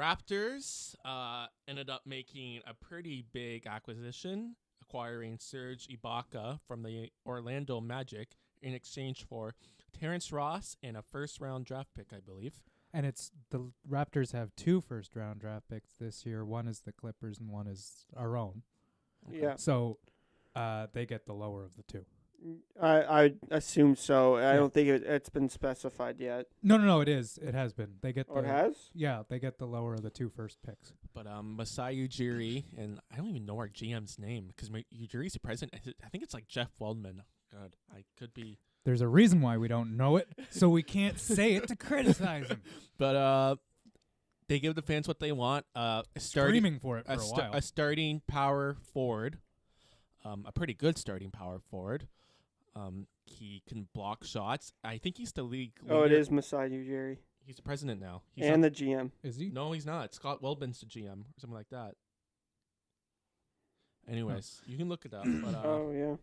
Raptors ended up making a pretty big acquisition, acquiring Serge Ibaka from the Orlando Magic in exchange for Terrance Ross and a first-round draft pick, I believe. And it's the Raptors have 2 first-round draft picks this year. One is the Clippers and one is our own. Okay. Yeah. So they get the lower of the 2. I assume so. I don't think it's been specified yet. No, it is. It has been. They get It has? Yeah, they get the lower of the 2 first picks. But Masai Ujiri, and I don't even know our GM's name because Ujiri's the president. I think it's like Jeff Weldman. God, I could be. There's a reason why we don't know it, so we can't say it to criticize him. But they give the fans what they want. Screaming for it for a while. A starting power forward, a pretty good starting power forward. He can block shots. I think he's the league leader. Oh, it is Masai Ujiri. He's the president now. And the GM. Is he? No, he's not. Scott Weldman's the GM or something like that. Anyways, you can look it up. But, Oh, yeah.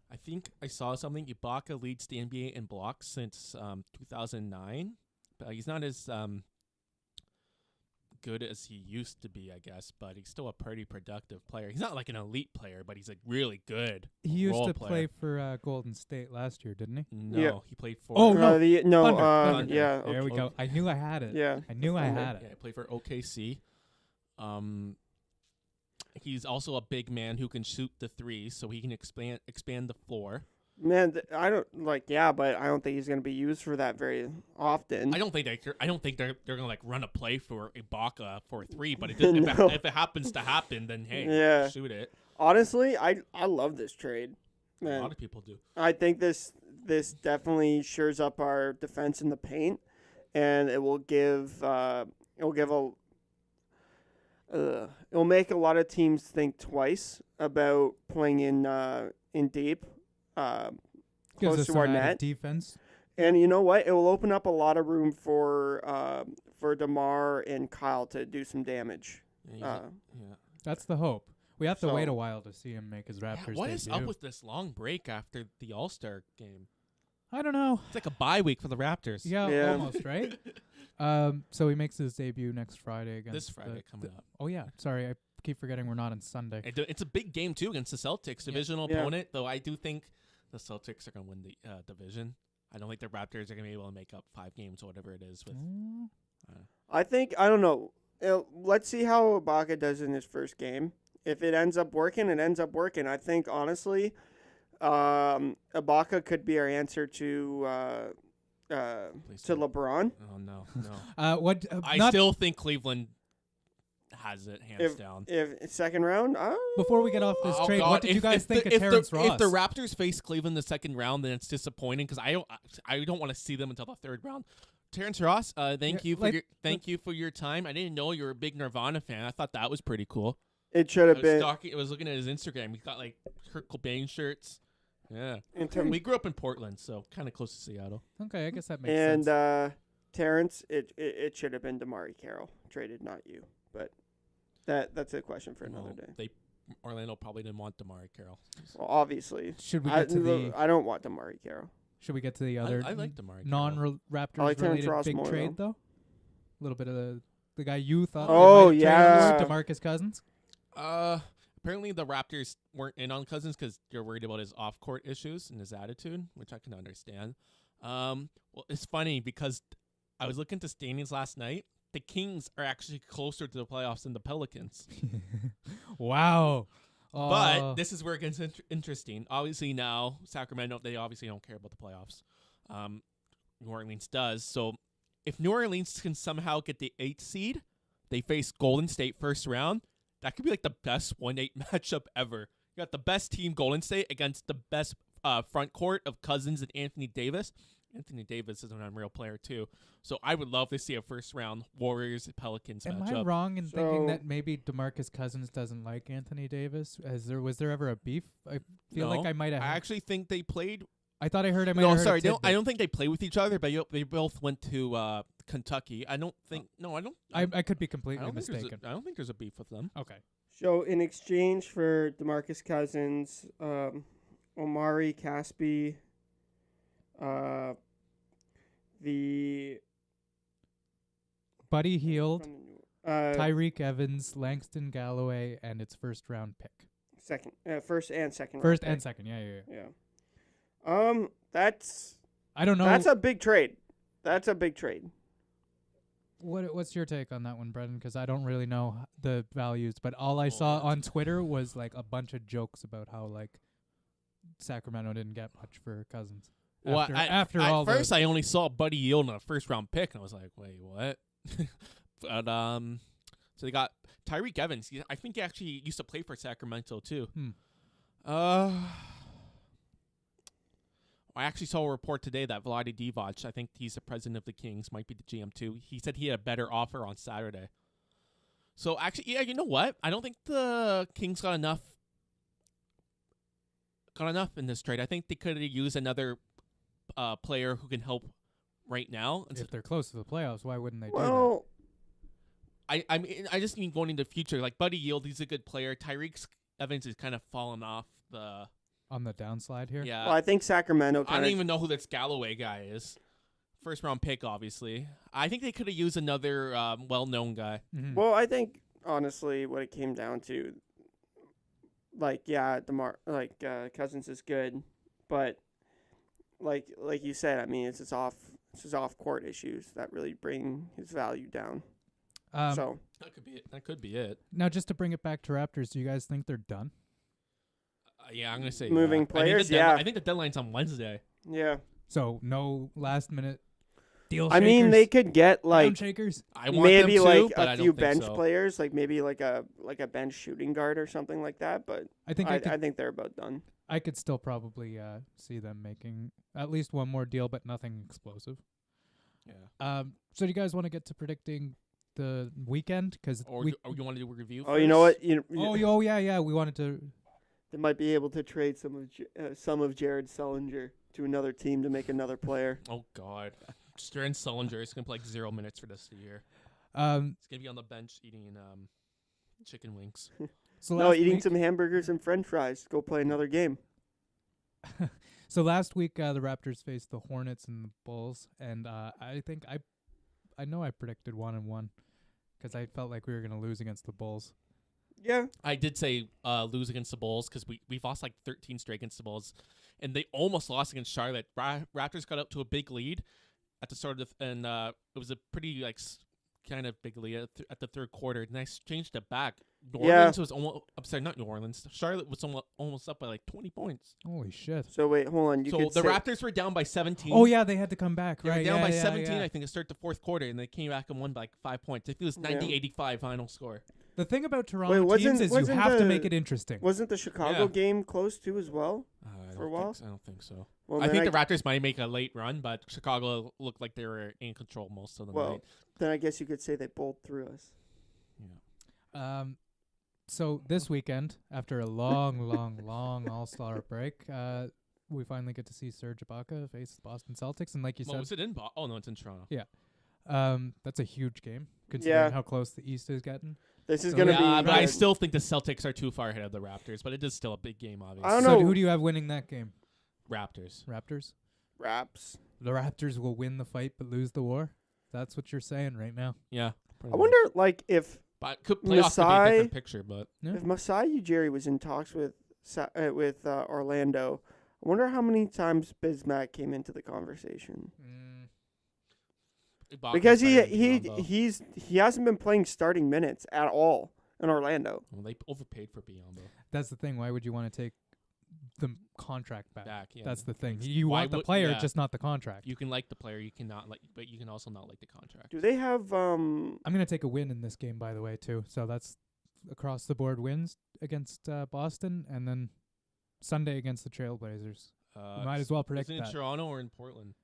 I think I saw something. Ibaka leads the NBA in blocks since 2009. But he's not as good as he used to be, I guess. But he's still a pretty productive player. He's not like an elite player, but he's like really good. He used to player. play for Golden State last year, didn't he? No, Yeah. he played for. Oh, no. Thunder. Yeah. There we go. I knew I had it. Yeah. I knew I Thunder. had Yeah, it. he played for OKC. He's also a big man who can shoot the 3, so he can expand the floor. Man, I don't but I don't think he's going to be used for that very often. I don't think they're gonna like run a play for Ibaka for 3, but it No. if it happens to happen, then hey, Yeah. shoot it. Honestly, I love this trade. A Man, lot of people do. I think this definitely shores up our defense in the paint, and it will it'll make a lot of teams think twice about playing in deep, Gives close us to some our added net. defense. And you know what? It will open up a lot of room for DeMar and Kyle to do some damage. Yeah. That's the hope. We have to So- wait a while to see him make his Raptors What is debut. up with this long break after the All-Star game? I don't know. It's like a bye week for the Raptors. Yeah, almost, right? So he makes his debut next Friday against This Friday coming up. Oh yeah, sorry, I keep forgetting we're not on Sunday. It's a big game too against the Celtics, divisional Yeah. opponent. Though I do think the Celtics are going to win the division. I don't think the Raptors are going to be able to make up 5 games or whatever it is. With I don't know. Let's see how Ibaka does in his first game. If it ends up working, it ends up working. I think honestly, Ibaka could be our answer to LeBron. Oh no. Not still think Cleveland has it hands down. If second round, before we get off this trade, God, what did you guys think of if Terrance Ross? If the Raptors face Cleveland the second round, then it's disappointing because I don't want to see them until the third round. Terrance Ross, thank you for your time. I didn't know you were a big Nirvana fan. I thought that was pretty cool. it should have been. I was looking at his Instagram. He's got like Kurt Cobain shirts. Yeah, And we grew up in Portland, so kind of close to Seattle. Okay, I guess that makes sense. And Terrance, it should have been DeMar Carroll traded, not you. But that's a question for another day. Orlando probably didn't want DeMar Carroll. Well, obviously, Should we get to the? I don't want DeMar Carroll. Should we get to the other I like DeMar Carroll. non-Raptors I like Terrance related Ross big more, trade though? A little bit of the guy you thought. Oh, they might yeah. trade for, Demarcus Cousins. Apparently the Raptors weren't in on Cousins because they're worried about his off-court issues and his attitude, which I can understand. Well, it's funny because I was looking to standings last night. The Kings are actually closer to the playoffs than the Pelicans. Wow. But this is where it gets interesting. Obviously now, Sacramento, they obviously don't care about the playoffs. New Orleans does. So if New Orleans can somehow get the 8th seed, they face Golden State first round. That could be like the best 1-8 matchup ever. You got the best team, Golden State, against the best front court of Cousins and Anthony Davis. Anthony Davis is an unreal player too. So I would love to see a first round Warriors Pelicans matchup. Am I wrong in thinking that maybe DeMarcus Cousins doesn't like Anthony Davis? Was there ever a beef? I feel like I might have. I actually think they played. I thought I heard. I don't think they play with each other, but they both went to Kentucky. I don't think. No, I don't. I could be completely mistaken. I don't think there's a beef with them. Okay. So in exchange for DeMarcus Cousins, Omari Caspi, the Buddy Hield, Tyreek Evans, Langston Galloway, and its first-round pick. First and second. First round and pick. second, yeah. That's I don't know. That's a big trade. What's your take on that one, Brendan? Because I don't really know the values, but all I saw on Twitter was like a bunch of jokes about how like Sacramento didn't get much for Cousins. After at all, first I only saw Buddy Yield in a first-round pick, and I was like, wait, what? But so they got Tyreek Evans. I think he actually used to play for Sacramento too. I actually saw a report today that Vlade Divac, I think he's the president of the Kings, might be the GM too. He said he had a better offer on Saturday. So actually, yeah, you know what? I don't think the Kings got enough in this trade. I think they could have used another player who can help right now. if they're close to the playoffs, why wouldn't they do Well, I mean, I just mean going into the future. Like Buddy Yield, he's a good player. Tyreek Evans is kind of fallen off the. that on the downslide here? Yeah. well, I think Sacramento. I don't even know who this Galloway guy is. First round pick, obviously. I think they could have used another well-known guy. Mm-hmm. Well, I think honestly, what it came down to, Cousins is good, but like you said, I mean, it's his off-court issues that really bring his value down. So that could be it. Now, just to bring it back to Raptors, do you guys think they're done? Yeah, I'm gonna say Moving players, I think the deadline's on Wednesday. yeah, So no last-minute deal. I mean, they could get ground shakers. I want maybe them like to, but I a don't few think bench so. players, like maybe like a bench shooting guard or something like that. But I think I think they're about done. I could still probably see them making at least one more deal, but nothing explosive. Yeah. So do you guys want to get to predicting the weekend? Because Or you want to do a review? Oh, you know what? yeah. We wanted to. They might be able to trade some of Jared Sullinger to another team to make another player. Oh God, Stern Sullinger is gonna play like 0 minutes for this year. He's gonna be on the bench eating chicken wings. So eating some hamburgers and French fries. Go play another game. So last week the Raptors faced the Hornets and the Bulls, and I think I know I predicted 1-1 because I felt like we were gonna lose against the Bulls. Yeah. I did say lose against the Bulls because we've lost like 13 straight against the Bulls, and they almost lost against Charlotte. Raptors got up to a big lead at the start of and it was a pretty kind of big lead at the third quarter. And I changed it back. New Orleans was almost. I'm sorry, not New Orleans. Charlotte was almost up by like 20 points. Holy shit! So wait, hold on. The Raptors were down by 17. Oh yeah, they had to come back. They Right, were down by yeah, 17, yeah. I think, to start the fourth quarter, and they came back and won by like 5 points. I think it was 90-85 final score. The thing about Toronto teams is you have to make it interesting. Wasn't the Chicago game close too as well? For a while? I don't think so. Well, I think the Raptors might make a late run, but Chicago looked like they were in control most of the night. Then I guess you could say they bowled through us. Yeah. So this weekend, after a long All-Star break, we finally get to see Serge Ibaka face the Boston Celtics, and like you said, was it in Boston? Oh no, it's in Toronto. Yeah. That's a huge game considering how close the East is getting. This is going to be. But I still think the Celtics are too far ahead of the Raptors, but it is still a big game, obviously. I don't So know. who do you have winning that game? Raptors. Raps. The Raptors will win the fight but lose the war? That's what you're saying right now. Yeah. I wonder, if But playoffs could be a different picture, but Yeah. if Masai Ujiri was in talks with Orlando, I wonder how many times Bismack came into the conversation. Ibaka Because decided Biyombo. he hasn't been playing starting minutes at all in Orlando. Well, they overpaid for Biyombo. That's the thing. Why would you want to take the contract back? Yeah. That's the thing. It's- You why want the would- player, yeah. just not the contract. You can like the player, you cannot like, but you can also not like the contract. Do they have I'm going to take a win in this game, by the way, too. So that's across the board wins against Boston, and then Sunday against the Trailblazers. You might as well predict Is it in that. Toronto or in Portland?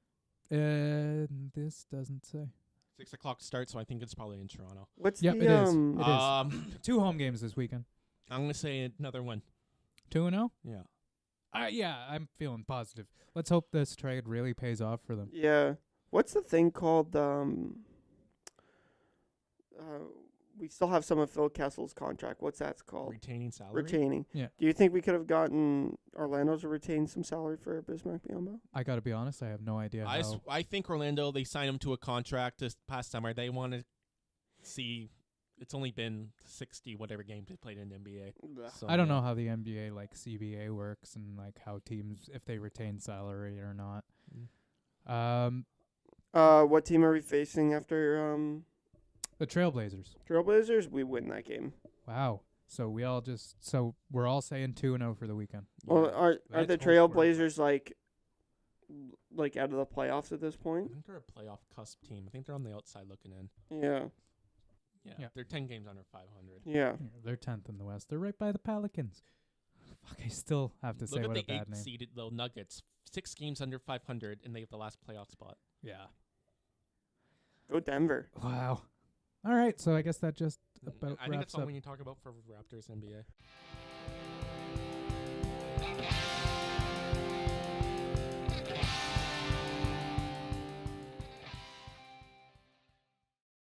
This doesn't say. 6 o'clock start, so I think it's probably in Toronto. what's Yep, the it is. It is. 2 home games this weekend. I'm gonna say another one. 2-0? Yeah. Yeah, I'm feeling positive. Let's hope this trade really pays off for them. Yeah. What's the thing called? We still have some of Phil Kessel's contract. What's that called? Retaining salary. Retaining. Yeah. Do you think we could have gotten Orlando to retain some salary for Bismack Biyombo? I got to be honest, I have no idea how. I think Orlando, they signed him to a contract this past summer. They want to see it's only been 60 whatever games they played in the NBA. So, I don't know how the NBA like CBA works and like how teams if they retain salary or not. What team are we facing after The Trailblazers. Trailblazers? We win that game. Wow. So we're all saying 2-0 for the weekend. Well, are Let's the hope for- Trailblazers like out of the playoffs at this I point? think they're a playoff cusp team. I think they're on the outside looking in. Yeah. Yeah. They're 10 games under 500. Yeah. Yeah, they're 10th in the West. They're right by the Pelicans. Fuck, I still have to say Look what a at the bad 8th name. seeded little Nuggets. 6 games under 500, and they have the last playoff spot. Yeah. Go Denver. Wow. All right, so I guess that just about I think wraps that's all up. we need to talk about for Raptors NBA.